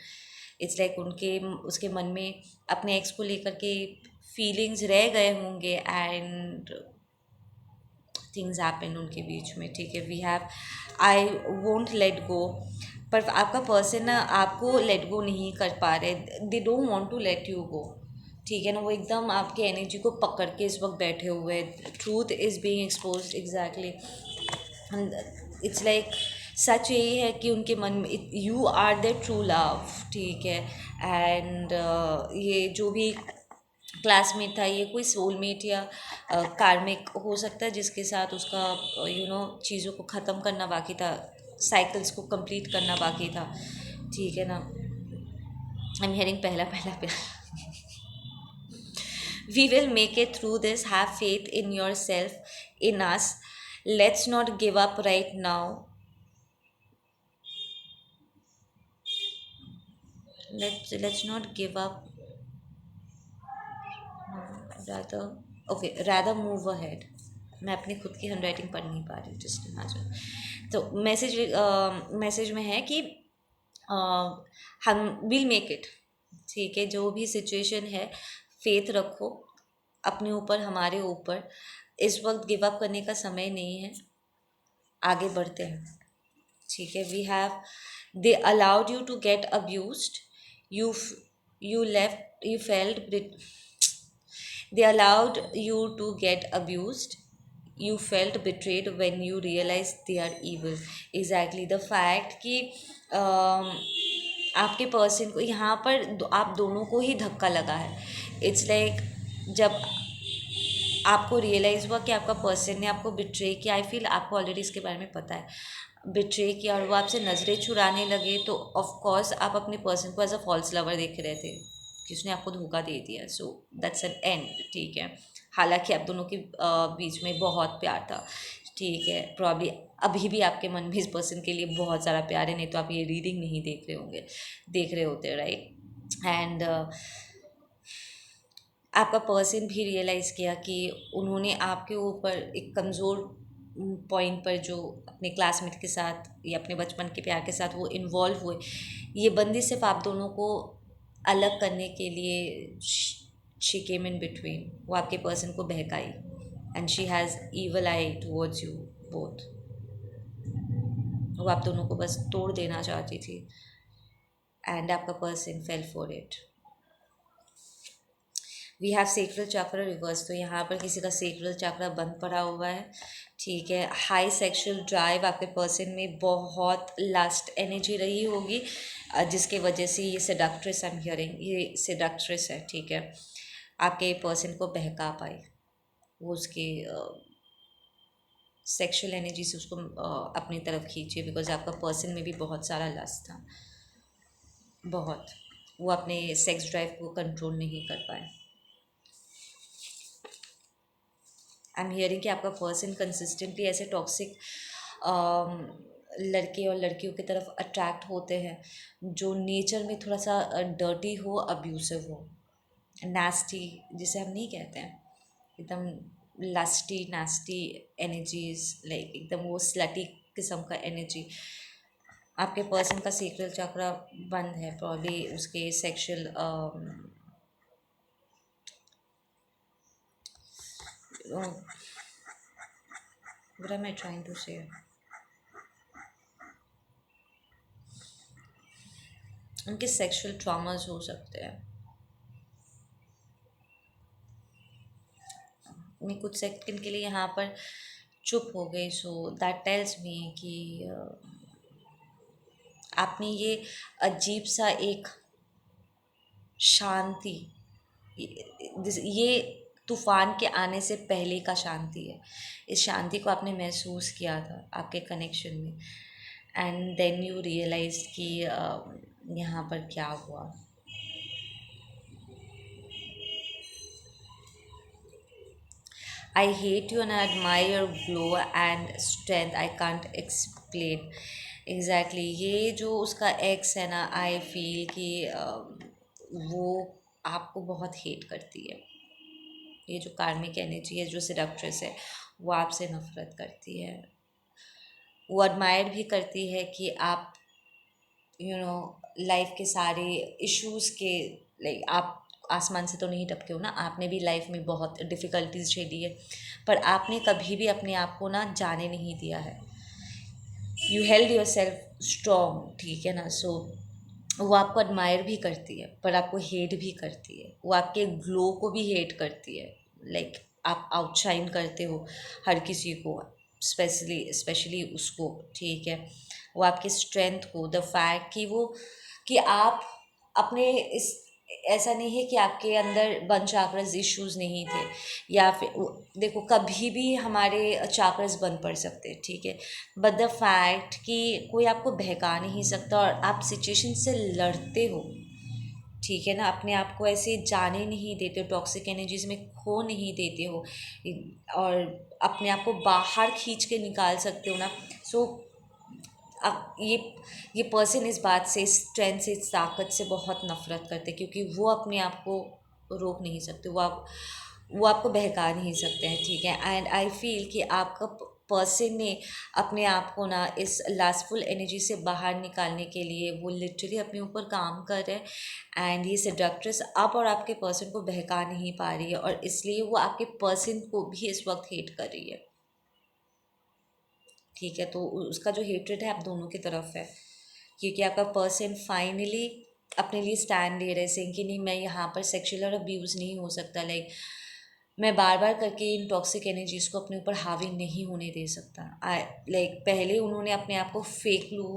[SPEAKER 1] इट्स लाइक उनके उसके मन में अपने एक्स को लेकर के फीलिंग्स रह गए होंगे, एंड थिंग्स हैपन उनके बीच में, ठीक है। We have I won't let go, पर आपका पर्सन ना आपको लेट गो नहीं कर पा रहे, they don't want to let you go, ठीक है ना। वो एकदम आपकी एनर्जी को पकड़ के इस वक्त बैठे हुए हैं। Truth is being exposed, exactly. It's like सच यही है कि उनके मन में you are their true love, ठीक है। एंड ये जो भी क्लासमेट था, ये कोई सोलमेट या कार्मिक हो सकता है जिसके साथ उसका चीज़ों को ख़त्म करना बाकी था, साइकिल्स को कंप्लीट करना बाकी था, ठीक है ना। आई एम हियरिंग पहला पहला प्यार। We will make it through this, have faith in yourself, in us, let's not give up right now, let's not give up, rather okay, rather move ahead। मैं अपनी खुद की हैंड राइटिंग पढ़ नहीं पा रही हूँ, जस्ट इमेजिन। तो मैसेज में है कि हम विल मेक इट, ठीक है। जो भी सिचुएशन है, फेथ रखो अपने ऊपर, हमारे ऊपर। इस वक्त गिव अप करने का समय नहीं है, आगे बढ़ते हैं, ठीक है। We have they allowed you to get abused, you you left, you felt they allowed you to get abused, you felt betrayed when you realized they are evil, exactly the fact कि आपके person को यहाँ पर आप दोनों को ही धक्का लगा है। इट्स लाइक जब आपको रियलाइज़ हुआ कि आपका पर्सन ने आपको बिट्रे किया, आई फील आपको ऑलरेडी इसके बारे में पता है, बिट्रे किया, और वो आपसे नज़रें चुराने लगे, तो ऑफ कोर्स आप अपने पर्सन को एज अ फॉल्स लवर देख रहे थे कि उसने आपको धोखा दे दिया, सो दैट्स एन एंड, ठीक है। हालांकि आप दोनों के बीच में बहुत प्यार था, ठीक है। प्रॉब्ली अभी भी आपके मन में इस पर्सन के लिए बहुत सारा प्यार है, नहीं तो आप ये रीडिंग नहीं देख रहे होते, राइट। एंड आपका पर्सन भी रियलाइज़ किया कि उन्होंने आपके ऊपर एक कमज़ोर पॉइंट पर जो अपने क्लासमेट के साथ या अपने बचपन के प्यार के साथ वो इन्वॉल्व हुए, ये बंदी सिर्फ आप दोनों को अलग करने के लिए शी केम इन बिटवीन, वो आपके पर्सन को बहकाई and she has evil eye towards you both. वो आप दोनों को बस तोड़ देना चाहती थी एंड आपका person fell for it. We have sacral chakra reverse, तो यहाँ पर किसी का सेक्रल चक्र बंद पड़ा हुआ है, ठीक है। हाई सेक्शुअल ड्राइव आपके पर्सन में, बहुत लास्ट एनर्जी रही होगी जिसके वजह से ये सेडक्ट्रेस, आई एम हियरिंग ये सेडक्ट्रेस है, ठीक है। आपके पर्सन को बहका पाई, वो उसके सेक्शुअल एनर्जी से उसको अपनी तरफ खींचे, बिकॉज आपका पर्सन में भी बहुत सारा लस्ट था, बहुत। वो अपने सेक्स ड्राइव को कंट्रोल नहीं कर पाए। आई एम हियरिंग कि आपका पर्सन कंसिस्टेंटली ऐसे टॉक्सिक लड़के और लड़कियों की तरफ अट्रैक्ट होते हैं जो नेचर में थोड़ा सा डर्टी हो, अब्यूसिव हो, नास्टी जिसे हम नहीं कहते हैं, एकदम लस्टी नास्टी एनर्जीज, लाइक एकदम वो स्लटी किस्म का एनर्जी। आपके पर्सन का सीक्रेट चक्र बंद है, प्रॉब्ली उसके sexual what am I trying to say? उनके सेक्सुअल ट्रॉमास हो सकते हैं। मैं कुछ सेकंड के लिए यहाँ पर चुप हो गई, सो दैट टेल्स मी कि आपने ये अजीब सा एक शांति, ये तूफान के आने से पहले का शांति है, इस शांति को आपने महसूस किया था आपके कनेक्शन में, एंड देन यू रियलाइज कि यहाँ पर क्या हुआ। I hate you and I admire your glow and strength. I can't explain. Exactly. ये जो उसका एक्स है ना, आई फील कि वो आपको बहुत हेट करती है। ये जो कार्मिक एनर्जी है, जो सेडक्ट्रेस है, वो आपसे नफरत करती है। वो एडमायर भी करती है कि आप लाइफ के सारे इश्यूज़ के, लाइक आप आसमान से तो नहीं टपके हो ना, आपने भी लाइफ में बहुत डिफ़िकल्टीज झेली है, पर आपने कभी भी अपने आप को ना जाने नहीं दिया है। You held your self strong, ठीक है ना। सो वो आपको एडमायर भी करती है, पर आपको हेट भी करती है। वो आपके ग्लो को भी हेट करती है, लाइक आप आउटशाइन करते हो हर किसी को, स्पेशली उसको, ठीक है। वो आपकी स्ट्रेंथ को, द फैक्ट कि आप अपने इस, ऐसा नहीं है कि आपके अंदर बन चाक्रस इश्यूज नहीं थे, या फिर देखो कभी भी हमारे चाक्रस बंद पड़ सकते हैं, ठीक है। बट द फैक्ट कि कोई आपको बहका नहीं सकता और आप सिचुएशन से लड़ते हो, ठीक है ना, अपने आप को ऐसे जाने नहीं देते हो, टॉक्सिक एनर्जीज में खो नहीं देते हो, और अपने आप को बाहर खींच के निकाल सकते हो ना। सो अब ये पर्सन इस बात से, इस स्ट्रेंथ से, इस ताकत से बहुत नफरत करते हैं, क्योंकि वो अपने आप को रोक नहीं सकते, वो आपको बहका नहीं सकते हैं, ठीक है। एंड आई फील कि आपका पर्सन ने अपने आप को ना इस लास्टफुल एनर्जी से बाहर निकालने के लिए वो लिटरली अपने ऊपर काम कर रहे हैं, एंड ये सेडक्ट्रेस आप और आपके पर्सन को बहका नहीं पा रही है, और इसलिए वो आपके पर्सन को भी इस वक्त हेट कर रही है, ठीक है। तो उसका जो हेट्रेड है आप दोनों की तरफ है, क्योंकि आपका पर्सन फाइनली अपने लिए स्टैंड ले रहे हैं कि नहीं, मैं यहाँ पर सेक्सुअल और अब्यूज़ नहीं हो सकता, लाइक मैं बार बार करके इन टॉक्सिक एनर्जीज़ को अपने ऊपर हावी नहीं होने दे सकता। लाइक पहले उन्होंने अपने आप को फेक लू,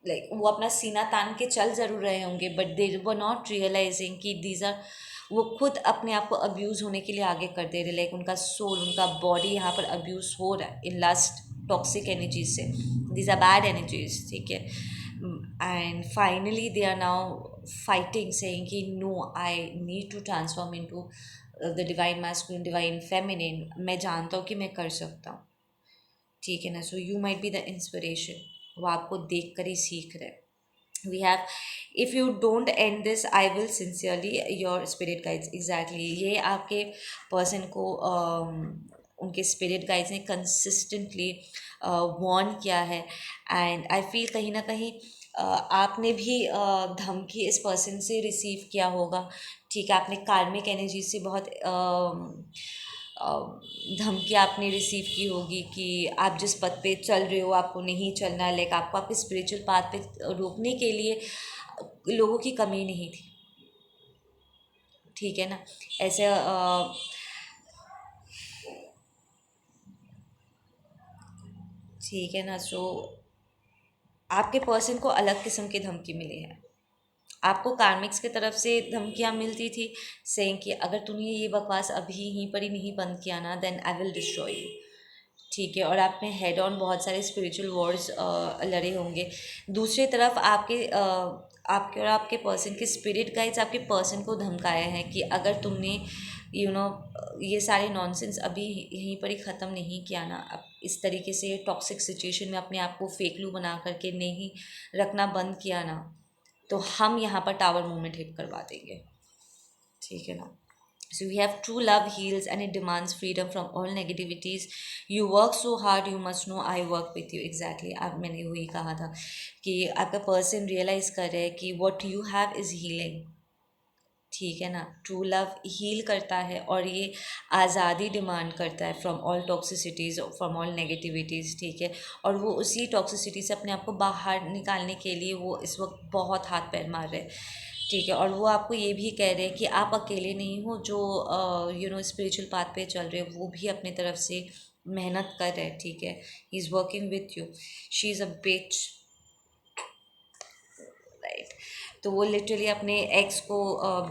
[SPEAKER 1] लाइक वो अपना सीना तान के चल ज़रूर रहे होंगे, but they were not realising कि दीज आर, वो खुद अपने आप को अब्यूज़ होने के लिए आगे कर दे रहे, लाइक उनका सोल, उनका बॉडी यहाँ पर अब्यूज़ हो रहा है इन लास्ट टॉक्सिक एनर्जीज से, दीज आर बैड एनर्जीज, ठीक है। And finally they are now fighting, saying कि no, I need to transform into the divine masculine, divine feminine, मैं जानता हूँ कि मैं कर सकता हूँ, ठीक है ना। So you might be the inspiration, वो आपको देख कर ही सीख रहे, We have, if you don't end this, I will sincerely your spirit guides. Exactly, ये आपके पर्सन को उनके स्पिरिट गाइड्स ने कंसिस्टेंटली वॉर्न किया है. एंड आई फील कहीं ना कहीं आपने भी धमकी इस पर्सन से रिसीव किया होगा. ठीक है, आपने कार्मिक एनर्जी से बहुत धमकी आपने रिसीव की होगी कि आप जिस पथ पे चल रहे हो आपको नहीं चलना है. लाइक आपको आपके स्पिरिचुअल पाथ पे रोकने के लिए लोगों की कमी नहीं थी. ठीक है ना, ऐसे ठीक है ना. सो आपके पर्सन को अलग किस्म की धमकी मिली है. आपको कार्मिक्स की तरफ से धमकियाँ मिलती थी सेइंग कि अगर तूने ये बकवास अभी यहीं पर ही नहीं बंद किया ना, then I will destroy you. ठीक है, और आपने हेड ऑन बहुत सारे स्पिरिचुअल वॉर्स लड़े होंगे. दूसरी तरफ आपके और आपके पर्सन के स्पिरिट गाइड्स आपके पर्सन को धमकाए हैं कि अगर तुमने ये सारे नॉनसेंस अभी यहीं पर ही ख़त्म नहीं किया ना, अब इस तरीके से टॉक्सिक सिचुएशन में अपने आप को फेकलू बना करके नहीं रखना बंद किया ना, तो हम यहाँ पर टावर मूवमेंट हिट करवा देंगे. ठीक है ना. So we have true love heals and it demands freedom from all negativities. You work so hard, you must know I work with you. Exactly. अब मैंने वही कहा था कि आपका पर्सन रियलाइज कर रहे हैं कि what you have is healing. ठीक है ना. ट्रू लव हील करता है और ये आज़ादी डिमांड करता है from all toxicities, from all negativities. ठीक है, और वो उसी टॉक्सिसिटी से अपने आप को बाहर निकालने के लिए वो इस वक्त बहुत हाथ पैर मार रहे हैं. ठीक है, और वो आपको ये भी कह रहे हैं कि आप अकेले नहीं हो जो स्पिरिचुअल पाथ पे चल रहे हो, वो भी अपनी तरफ से मेहनत कर रहे हैं. ठीक है, he is working with you. She is a bitch, right. तो वो लिटरली अपने एक्स को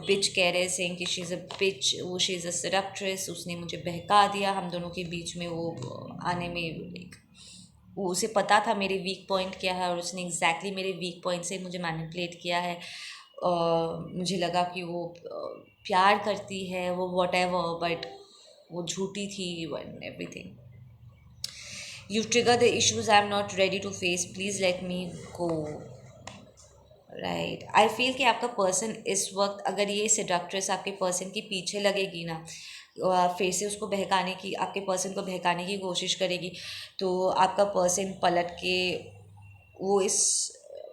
[SPEAKER 1] बिच कह रहे सेइंग कि शी इज़ अ बिच, वो शी इज़ अ सेडक्ट्रेस, उसने मुझे बहका दिया. हम दोनों के बीच में वो आने में like, वो उसे पता था मेरे वीक पॉइंट क्या है और उसने एग्जैक्टली मेरे वीक पॉइंट से मुझे मैनिपुलेट किया है. मुझे लगा कि वो प्यार करती है, वो वॉट एवर, बट वो झूठी थी and everything. You trigger the issues I am not ready to face, please let me go. Right. I feel कि आपका पर्सन इस वक्त अगर ये सेडक्ट्रेस आपके पर्सन के पीछे लगेगी ना, फिर से उसको बहकाने की, आपके पर्सन को बहकाने की कोशिश करेगी, तो आपका पर्सन पलट के वो इस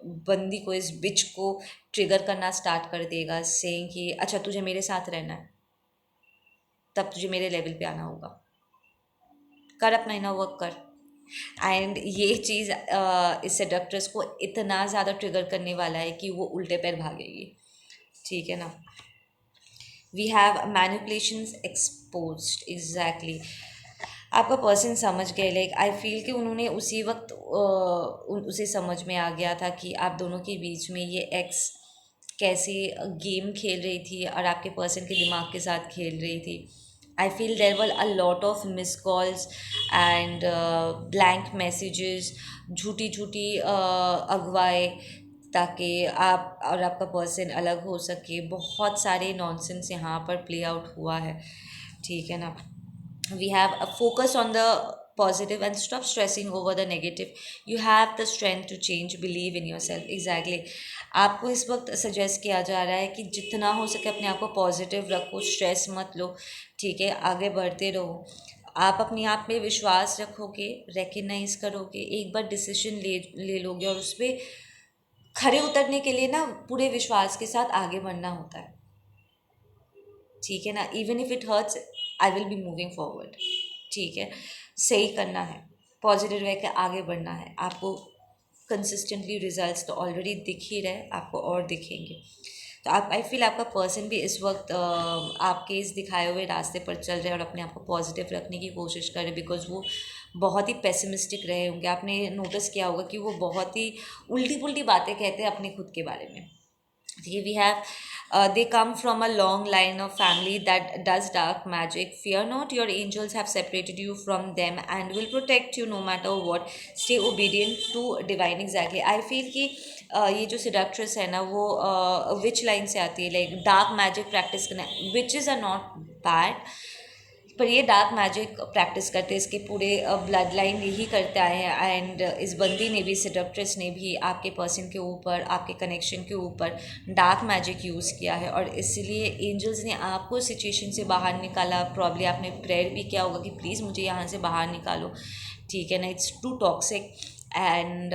[SPEAKER 1] बंदी को, इस बिच को ट्रिगर करना स्टार्ट कर देगा सेइंग कि अच्छा तुझे मेरे साथ रहना है, तब तुझे मेरे लेवल पे आना होगा, कर अपना इनर वर्क कर. एंड ये चीज़ इस सेडक्ट्रेस को इतना ज़्यादा ट्रिगर करने वाला है कि वो उल्टे पैर भागेगी. ठीक है ना. We have manipulations exposed. Exactly. आपका पर्सन समझ गए. लाइक आई फील कि उन्होंने उसी वक्त उसे समझ में आ गया था कि आप दोनों के बीच में ये एक्स कैसे गेम खेल रही थी और आपके पर्सन के दिमाग के साथ खेल रही थी. I feel there were a lot of missed calls and blank messages, झूठी झूठी अगवाए ताकि आप और आपका पर्सन अलग हो सके. बहुत सारे नॉनसेंस यहाँ पर प्ले आउट हुआ है. ठीक है ना. We have a focus on the positive and stop stressing over the negative. You have the strength to change, believe in yourself. Exactly. आपको इस वक्त सजेस्ट किया जा रहा है कि जितना हो सके अपने आप को पॉजिटिव रखो, स्ट्रेस मत लो. ठीक है, आगे बढ़ते रहो. आप अपने आप में विश्वास रखोगे, रिकग्नाइज करोगे, एक बार डिसीजन ले लोगे और उस पर खड़े उतरने के लिए ना पूरे विश्वास के साथ आगे बढ़ना होता है. ठीक है ना. Even if it hurts, I will be moving forward. ठीक है, सही करना है, पॉजिटिव रह के आगे बढ़ना है. आपको कंसिस्टेंटली रिजल्ट्स तो ऑलरेडी दिख ही रहे, आपको और दिखेंगे. तो आप, आई फील आपका पर्सन भी इस वक्त आपके इस दिखाए हुए रास्ते पर चल रहे हैं और अपने आप को पॉजिटिव रखने की कोशिश कर रहे, बिकॉज वो बहुत ही पेसिमिस्टिक रहे होंगे. आपने नोटिस किया होगा कि वो बहुत ही उल्टी पुल्टी बातें कहते हैं अपने खुद के बारे में. We have they come from a long line of family that does dark magic. Fear not, your angels have separated you from them and will protect you no matter what. Stay obedient to divine. Exactly. I feel कि ये जो seductress है ना, वो which line से आती है. Like dark magic practice करना. विचेस आर नॉट बैड, पर ये डार्क मैजिक प्रैक्टिस करते, इसके पूरे ब्लड लाइन यही करते आए हैं। एंड इस बंदी ने भी, सेडप्ट्रेस ने भी आपके पर्सन के ऊपर, आपके कनेक्शन के ऊपर डार्क मैजिक यूज़ किया है, और इसलिए एंजल्स ने आपको सिचुएशन से बाहर निकाला। प्रॉब्ली आपने प्रेयर भी किया होगा कि प्लीज़ मुझे यहाँ से बाहर निकालो, ठीक है ना, इट्स टू टॉक्सिक। एंड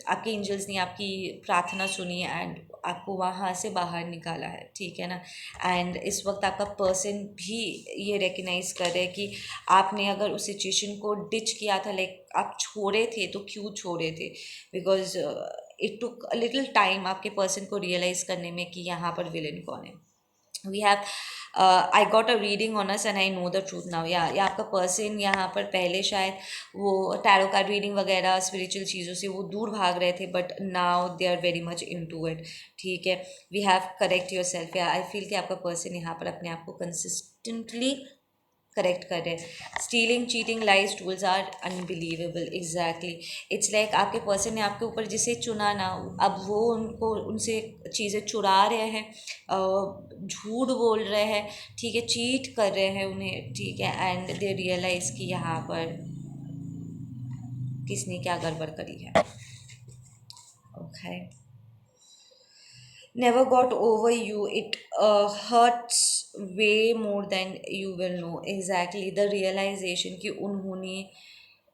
[SPEAKER 1] आपके एंजल्स ने आपकी प्रार्थना सुनी एंड आपको वहाँ से बाहर निकाला है, ठीक है ना। एंड इस वक्त आपका पर्सन भी ये रिकग्नाइज कर रहे हैं कि आपने अगर उस सिचुएशन को डिच किया था, लाइक आप छोड़े थे तो क्यों छोड़े थे, because it took a little time आपके पर्सन को रियलाइज़ करने में कि यहाँ पर विलन कौन है। We have I got a reading on us and I know the truth now. या आपका पर्सन यहाँ पर पहले शायद वो टैरो कार्ड रीडिंग वगैरह स्पिरिचुअल चीज़ों से वो दूर भाग रहे थे, but now they are very much into it, ठीक है। We have correct your self. या आई फील कि आपका पर्सन यहाँ पर अपने आप को कंसिस्टेंटली करेक्ट कर रहे हैं। Stealing, cheating, lies, tools are unbelievable, exactly. It's like आपके पर्सन ने आपके ऊपर जिसे चुना ना, अब वो उनको उनसे चीज़ें चुरा रहे हैं, झूठ बोल रहे हैं, ठीक है, चीट कर रहे हैं उन्हें, ठीक है। एंड दे रियलाइज़ कि यहाँ पर किसने क्या गड़बड़ करी है। Okay, never got over you, it hurts way more than you will know, exactly। the realization कि उन्होंने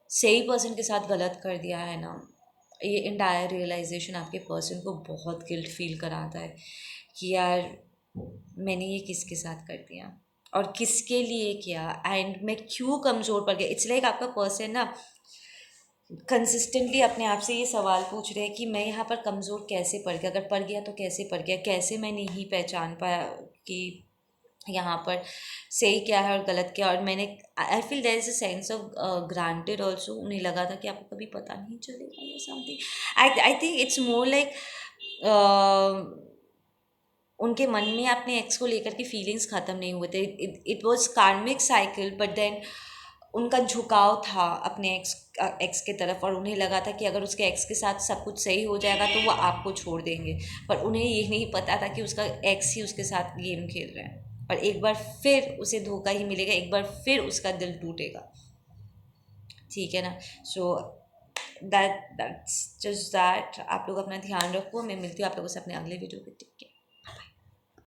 [SPEAKER 1] सही पर्सन के साथ गलत कर दिया है ना, ये इंटायर रियलाइजेशन आपके पर्सन को बहुत गिल्ट फील कराता है कि यार मैंने ये किसके साथ कर दिया और किसके लिए किया, एंड मैं क्यों कमज़ोर पड़ गया। इट्स लाइक आपका पर्सन ना कंसिस्टेंटली अपने आप से ये सवाल पूछ रहे हैं कि मैं यहाँ पर कमज़ोर कैसे पड़ गया, अगर पड़ गया तो कैसे पड़ गया, कैसे मैं नहीं पहचान पाया कि यहाँ पर सही क्या है और गलत क्या। और मैंने, I feel there is a sense of granted also. उन्हें लगा था कि आपको कभी पता नहीं चलेगा या something. I think it's more like उनके मन में अपने एक्स को लेकर के फीलिंग्स ख़त्म नहीं हुए थे। इट वॉज कार्मिक साइकिल, बट देन उनका झुकाव था अपने एक्स के तरफ, और उन्हें लगा था कि अगर उसके एक्स के साथ सब कुछ सही हो जाएगा तो वो आपको छोड़ देंगे। पर उन्हें ये नहीं पता था कि उसका एक्स ही उसके साथ गेम खेल रहा है, और एक बार फिर उसे धोखा ही मिलेगा, एक बार फिर उसका दिल टूटेगा, ठीक है ना। So that's just that. आप लोग अपना ध्यान रखो। मैं मिलती हूँ आप लोगों से अपने अगले वीडियो पे। टिक